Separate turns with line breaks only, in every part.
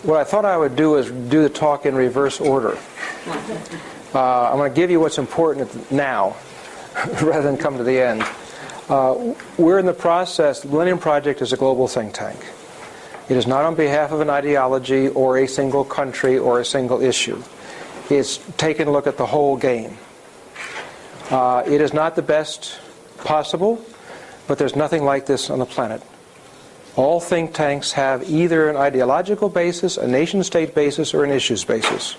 what I thought I would do is do the talk in reverse order. I'm going to give you what's important now, rather than come to the end. We're in the process. The Millennium Project is a global think tank. It is not on behalf of an ideology or a single country or a single issue. It's taken a look at the whole game. It is not the best possible, but there's nothing like this on the planet. All think tanks have either an ideological basis, a nation-state basis, or an issues basis.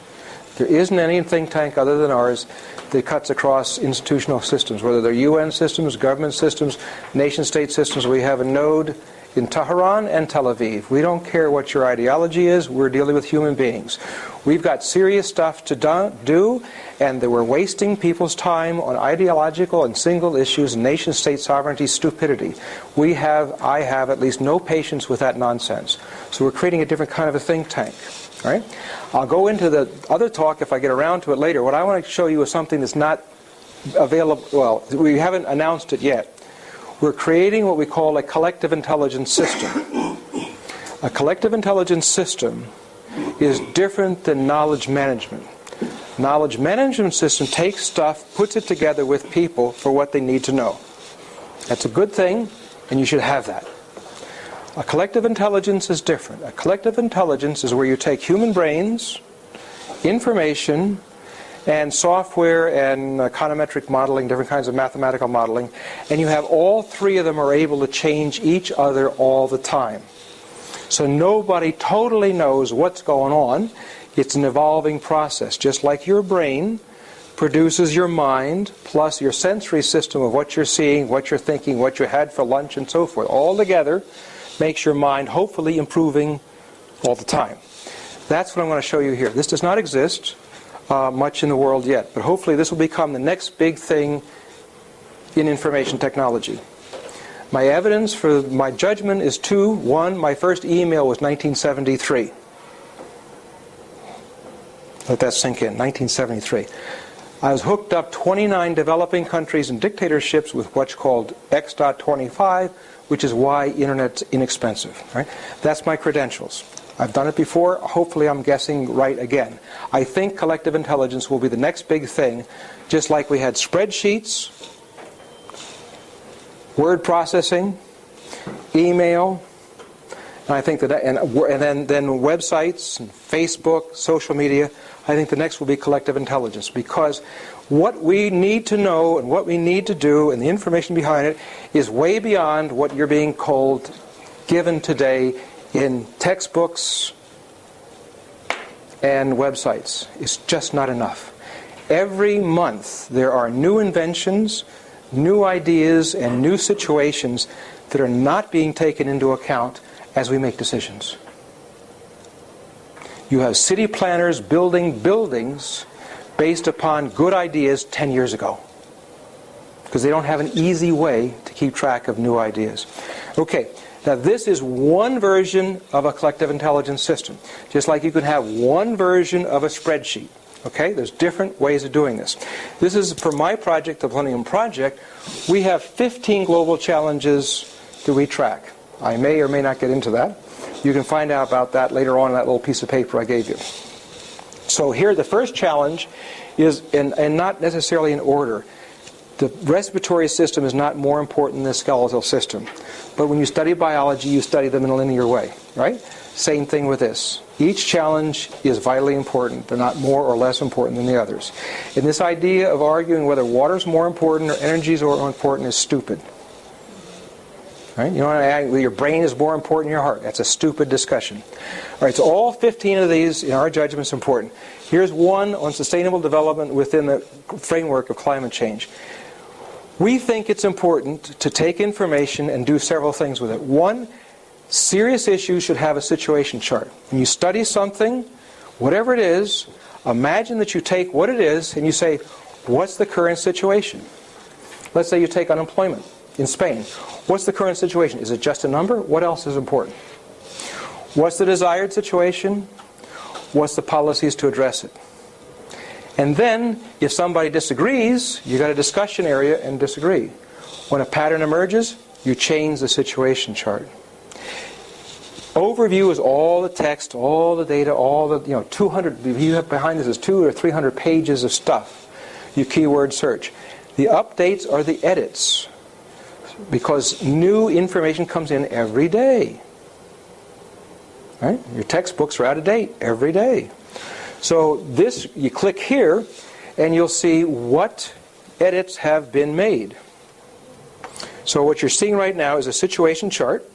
There isn't any think tank other than ours that cuts across institutional systems, whether they're UN systems, government systems, nation-state systems. We have a node in Tehran and Tel Aviv. We don't care what your ideology is. We're dealing with human beings. We've got serious stuff to do, and that we're wasting people's time on ideological and single issues, nation-state sovereignty, stupidity. I have at least no patience with that nonsense. So we're creating a different kind of a think tank. All right? I'll go into the other talk if I get around to it later. What I want to show you is something that's not available. Well, we haven't announced it yet. We're creating what we call a collective intelligence system. A collective intelligence system is different than knowledge management. Knowledge management system takes stuff, puts it together with people for what they need to know. That's a good thing, and you should have that. A collective intelligence is different. A collective intelligence is where you take human brains, information, and software and econometric modeling, different kinds of mathematical modeling, and you have all three of them are able to change each other all the time. So nobody totally knows what's going on. It's an evolving process. Just like your brain produces your mind, plus your sensory system of what you're seeing, what you're thinking, what you had for lunch, and so forth. All together makes your mind hopefully improving all the time. That's what I'm going to show you here. This does not exist much in the world yet, but hopefully this will become the next big thing in information technology. My evidence for my judgment is two. One, my first email was 1973. Let that sink in, 1973. I was hooked up 29 developing countries and dictatorships with what's called X.25, which is why Internet's inexpensive. Right? That's my credentials. I've done it before. Hopefully I'm guessing right again. I think collective intelligence will be the next big thing, just like we had spreadsheets, word processing, email, and I think that, and then websites, and Facebook, social media. I think the next will be collective intelligence, because what we need to know and what we need to do and the information behind it is way beyond what you're being given today in textbooks and websites. It's just not enough. Every month there are new inventions, new ideas, and new situations that are not being taken into account as we make decisions. You have city planners building buildings based upon good ideas 10 years ago, because they don't have an easy way to keep track of new ideas. Okay. Now this is one version of a collective intelligence system. Just like you can have one version of a spreadsheet. Okay? There's different ways of doing this. This is for my project, the Millennium Project. We have 15 global challenges that we track. I may or may not get into that. You can find out about that later on in that little piece of paper I gave you. So here the first challenge is, and not necessarily in order. The respiratory system is not more important than the skeletal system. But when you study biology, you study them in a linear way, right? Same thing with this. Each challenge is vitally important. They're not more or less important than the others. And this idea of arguing whether water is more important or energy is more important is stupid. Right? You know, your brain is more important than your heart. That's a stupid discussion. All right, so all 15 of these, in our judgment, is important. Here's one on sustainable development within the framework of climate change. We think it's important to take information and do several things with it. One, serious issues should have a situation chart. When you study something, whatever it is, imagine that you take what it is and you say, what's the current situation? Let's say you take unemployment in Spain. What's the current situation? Is it just a number? What else is important? What's the desired situation? What's the policies to address it? And then, if somebody disagrees, you got a discussion area and disagree. When a pattern emerges, you change the situation chart. Overview is all the text, all the data, all the 200. You have behind this is 200 or 300 pages of stuff. You keyword search. The updates are the edits, because new information comes in every day. Right? Your textbooks are out of date every day. So this, you click here, and you'll see what edits have been made. So what you're seeing right now is a situation chart.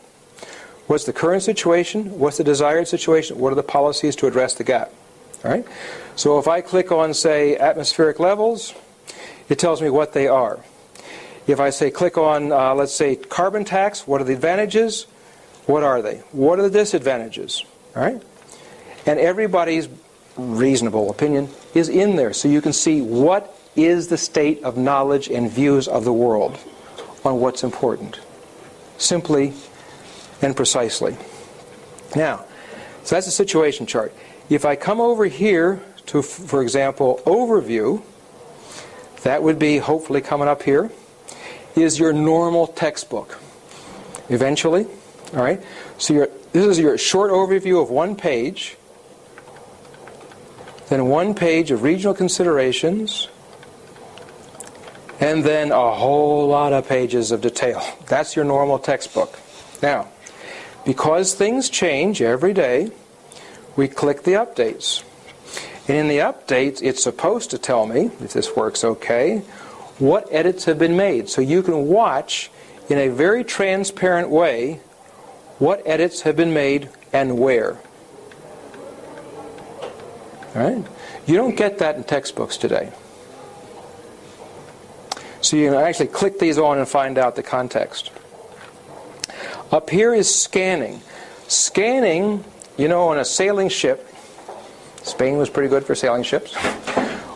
What's the current situation? What's the desired situation? What are the policies to address the gap? All right? So if I click on, say, atmospheric levels, it tells me what they are. If I say click on, let's say, carbon tax, what are the advantages? What are they? What are the disadvantages? All right? And everybody's reasonable opinion is in there, so you can see what is the state of knowledge and views of the world on what's important. Simply and precisely. Now, so that's a situation chart. If I come over here to, for example, overview, that would be hopefully coming up here, is your normal textbook. Eventually, all right? So this is your short overview of one page, then one page of regional considerations, and then a whole lot of pages of detail. That's your normal textbook. Now, because things change every day, we click the updates. And in the updates, it's supposed to tell me, if this works okay, what edits have been made. So you can watch in a very transparent way what edits have been made and where. All right? You don't get that in textbooks today. So you can actually click these on and find out the context. Up here is scanning. Scanning, on a sailing ship, Spain was pretty good for sailing ships.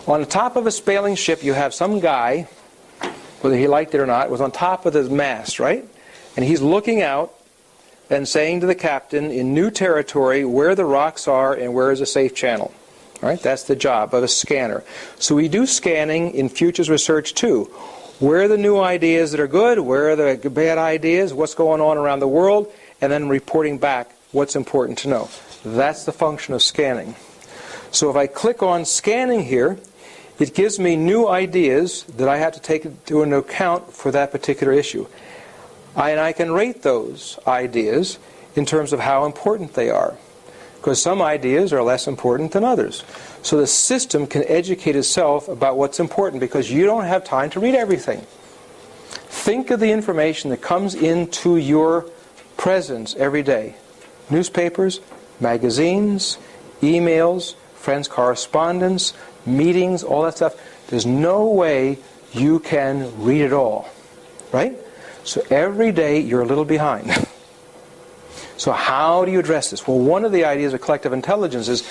On the top of a sailing ship, you have some guy, whether he liked it or not, was on top of the mast, right? And he's looking out and saying to the captain in new territory where the rocks are and where is a safe channel. All right? That's the job of a scanner. So we do scanning in futures research too. Where are the new ideas that are good? Where are the bad ideas? What's going on around the world? And then reporting back what's important to know. That's the function of scanning. So if I click on scanning here, it gives me new ideas that I have to take into account for that particular issue. And I can rate those ideas in terms of how important they are, because some ideas are less important than others. So the system can educate itself about what's important, because you don't have time to read everything. Think of the information that comes into your presence every day. Newspapers, magazines, emails, friends' correspondence, meetings, all that stuff. There's no way you can read it all, right? So every day you're a little behind. So how do you address this? Well, one of the ideas of collective intelligence is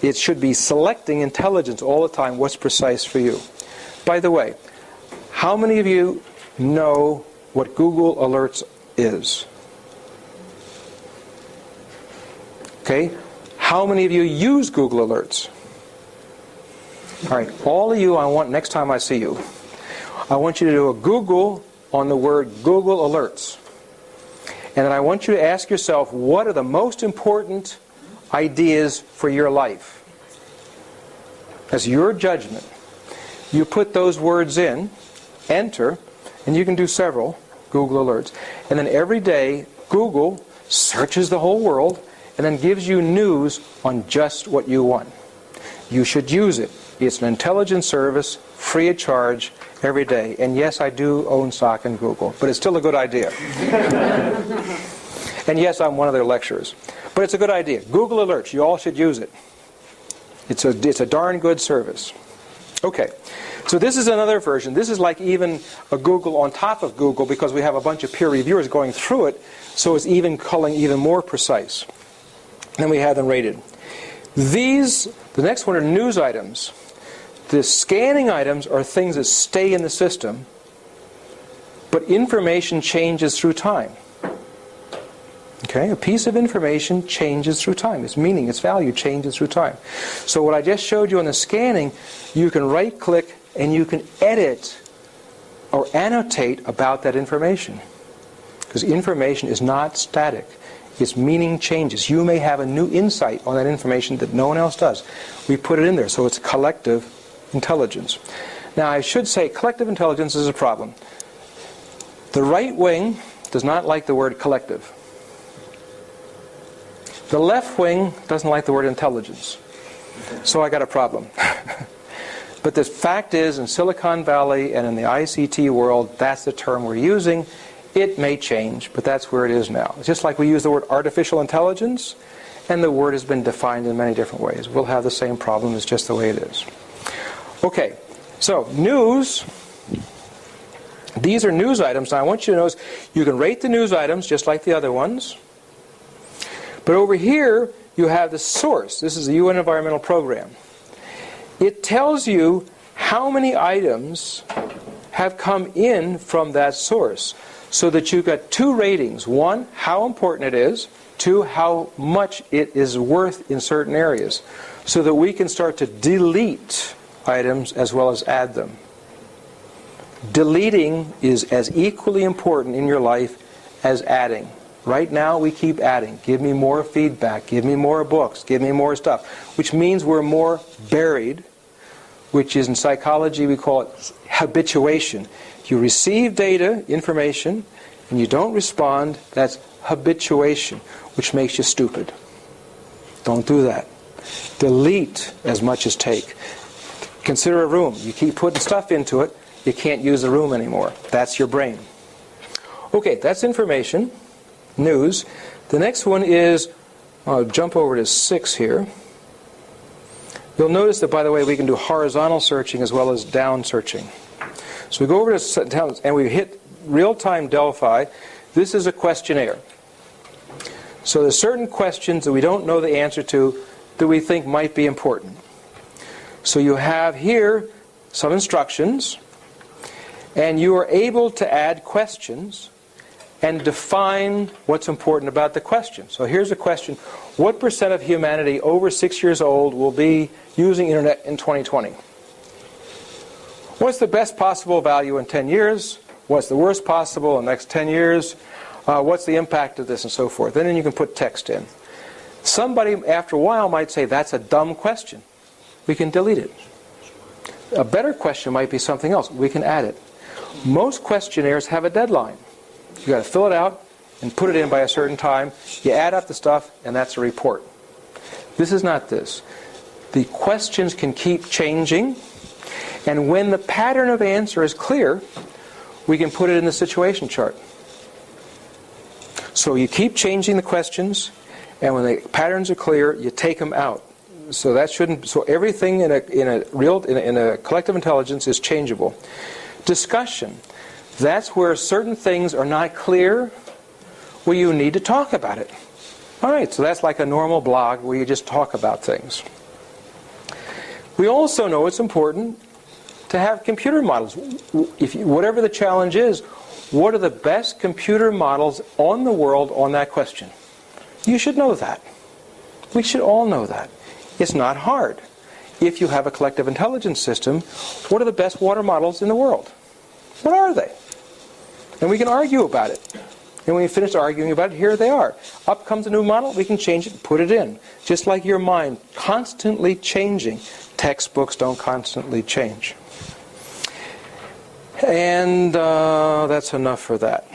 it should be selecting intelligence all the time, what's precise for you. By the way, how many of you know what Google Alerts is? Okay, how many of you use Google Alerts? All right, all of you, I want, next time I see you, I want you to do a Google on the word Google Alerts. And then I want you to ask yourself, what are the most important ideas for your life? As your judgment. You put those words in, enter, and you can do several Google Alerts. And then every day, Google searches the whole world and then gives you news on just what you want. You should use it. It's an intelligence service, free of charge, every day. And yes, I do own stock in Google, but it's still a good idea. And yes, I'm one of their lecturers. But it's a good idea. Google Alerts, you all should use it. It's a darn good service. Okay, so this is another version. This is like even a Google on top of Google, because we have a bunch of peer reviewers going through it, so it's even calling even more precise. Then we have them rated. These, the next one are news items. The scanning items are things that stay in the system, but information changes through time. Okay, a piece of information changes through time. Its meaning, its value changes through time. So what I just showed you on the scanning, you can right-click and you can edit or annotate about that information. Because information is not static. Its meaning changes. You may have a new insight on that information that no one else does. We put it in there, so it's collective intelligence. Now, I should say collective intelligence is a problem. The right wing does not like the word collective. The left wing doesn't like the word intelligence. So I got a problem. But the fact is, in Silicon Valley and in the ICT world, that's the term we're using. It may change, but that's where it is now. It's just like we use the word artificial intelligence, and the word has been defined in many different ways. We'll have the same problem. It's just the way it is. Okay, so news. These are news items. Now I want you to notice you can rate the news items just like the other ones. But over here, you have the source. This is the UN Environmental Program. It tells you how many items have come in from that source, so that you've got two ratings. One, how important it is. Two, how much it is worth in certain areas, so that we can start to delete items as well as add them. Deleting is as equally important in your life as adding. Right now we keep adding. Give me more feedback, give me more books, give me more stuff, which means we're more buried, which is in psychology we call it habituation. You receive data, information, and you don't respond, that's habituation, which makes you stupid. Don't do that. Delete as much as take. Consider a room. You keep putting stuff into it, you can't use the room anymore. That's your brain. Okay, that's information, news. The next one is, I'll jump over to 6 here. You'll notice that, by the way, we can do horizontal searching as well as down searching. So we go over to, and we hit Real-time Delphi. This is a questionnaire. So there's certain questions that we don't know the answer to that we think might be important. So you have here some instructions, and you are able to add questions and define what's important about the question. So here's a question. What % of humanity over 6 years old will be using internet in 2020? What's the best possible value in 10 years? What's the worst possible in the next 10 years? What's the impact of this, and so forth. And then you can put text in. Somebody, after a while, might say, that's a dumb question. We can delete it. A better question might be something else. We can add it. Most questionnaires have a deadline. You've got to fill it out and put it in by a certain time. You add up the stuff, and that's a report. This is not this. The questions can keep changing, and when the pattern of answer is clear, we can put it in the situation chart. So you keep changing the questions, and when the patterns are clear, you take them out. So that shouldn't. So everything in a collective intelligence is changeable. Discussion. That's where certain things are not clear, where you need to talk about it. All right, so that's like a normal blog where you just talk about things. We also know it's important to have computer models. Whatever the challenge is, what are the best computer models on the world on that question? You should know that. We should all know that. It's not hard. If you have a collective intelligence system, what are the best water models in the world? What are they? And we can argue about it. And when we finish arguing about it, here they are. Up comes a new model, we can change it, put it in. Just like your mind, constantly changing. Textbooks don't constantly change. And that's enough for that.